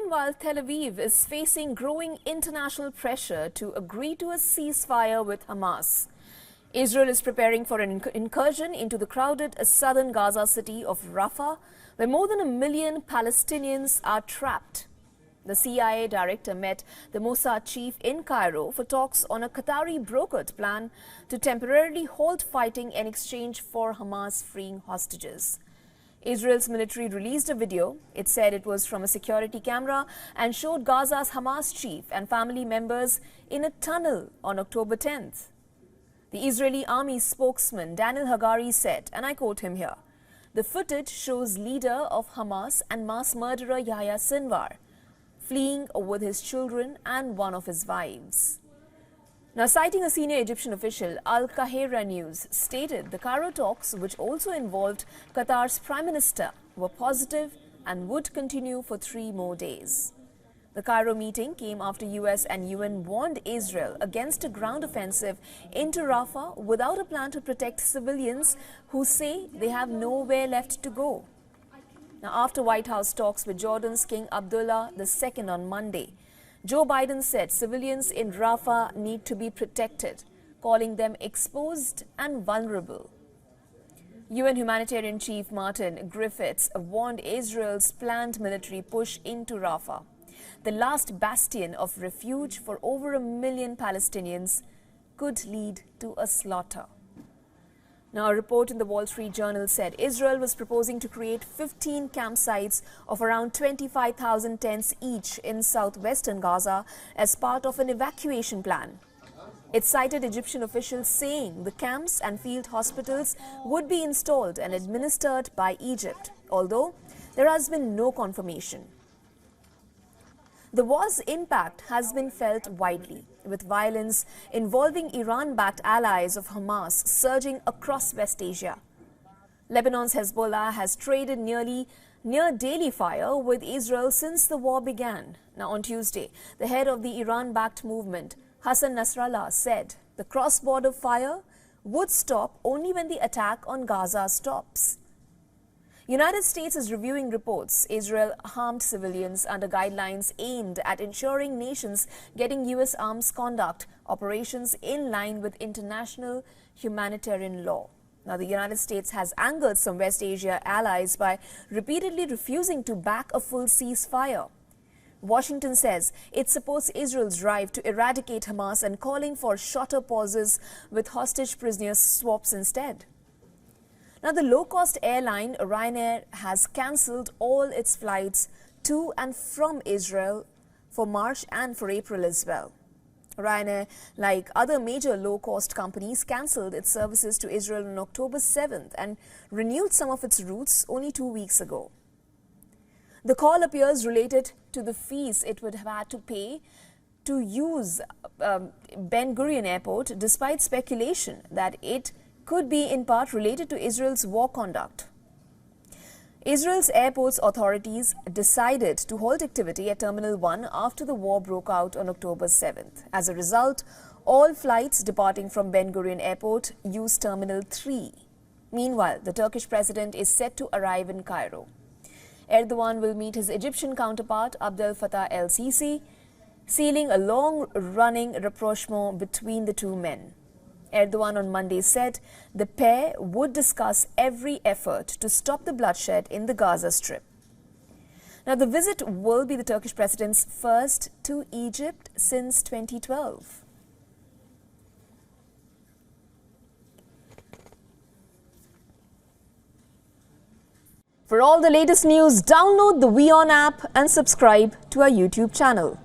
Meanwhile, Tel Aviv is facing growing international pressure to agree to a ceasefire with Hamas. Israel is preparing for an incursion into the crowded southern Gaza city of Rafah, where more than 1 million Palestinians are trapped. The CIA director met the Mossad Chief in Cairo for talks on a Qatari-brokered plan to temporarily halt fighting in exchange for Hamas freeing hostages. Israel's military released a video. It said it was from a security camera and showed Gaza's Hamas chief and family members in a tunnel on October 10th. The Israeli army spokesman Daniel Hagari said, and I quote him here, "The footage shows leader of Hamas and mass murderer Yahya Sinwar fleeing with his children and one of his wives." Now, citing a senior Egyptian official, Al Qahira News stated the Cairo talks, which also involved Qatar's Prime Minister, were positive and would continue for 3 more days. The Cairo meeting came after US and UN warned Israel against a ground offensive into Rafah without a plan to protect civilians who say they have nowhere left to go. Now, after White House talks with Jordan's King Abdullah II on Monday, Joe Biden said civilians in Rafah need to be protected, calling them exposed and vulnerable. UN humanitarian chief Martin Griffiths warned Israel's planned military push into Rafah, the last bastion of refuge for over 1 million Palestinians, could lead to a slaughter. Now, a report in the Wall Street Journal said Israel was proposing to create 15 campsites of around 25,000 tents each in southwestern Gaza as part of an evacuation plan. It cited Egyptian officials saying the camps and field hospitals would be installed and administered by Egypt, although there has been no confirmation. The war's impact has been felt widely, with violence involving Iran-backed allies of Hamas surging across West Asia. Lebanon's Hezbollah has traded near daily fire with Israel since the war began. Now, on Tuesday, the head of the Iran-backed movement, Hassan Nasrallah, said the cross-border fire would stop only when the attack on Gaza stops. United States is reviewing reports Israel harmed civilians under guidelines aimed at ensuring nations getting U.S. arms conduct operations in line with international humanitarian law. Now, the United States has angered some West Asia allies by repeatedly refusing to back a full ceasefire. Washington says it supports Israel's drive to eradicate Hamas and calling for shorter pauses with hostage prisoners swaps instead. Now, the low-cost airline Ryanair has cancelled all its flights to and from Israel for March and for April as well. Ryanair, like other major low-cost companies, cancelled its services to Israel on October 7th and renewed some of its routes only 2 weeks ago. The call appears related to the fees it would have had to pay to use Ben Gurion Airport, despite speculation that it could be in part related to Israel's war conduct. Israel's airports authorities decided to halt activity at Terminal 1 after the war broke out on October 7th. As a result, all flights departing from Ben Gurion Airport use Terminal 3. Meanwhile, the Turkish president is set to arrive in Cairo. Erdogan will meet his Egyptian counterpart Abdel Fattah el-Sisi, sealing a long-running rapprochement between the two men. Erdogan on Monday said the pair would discuss every effort to stop the bloodshed in the Gaza Strip. Now, the visit will be the Turkish president's first to Egypt since 2012. For all the latest news, download the WION app and subscribe to our YouTube channel.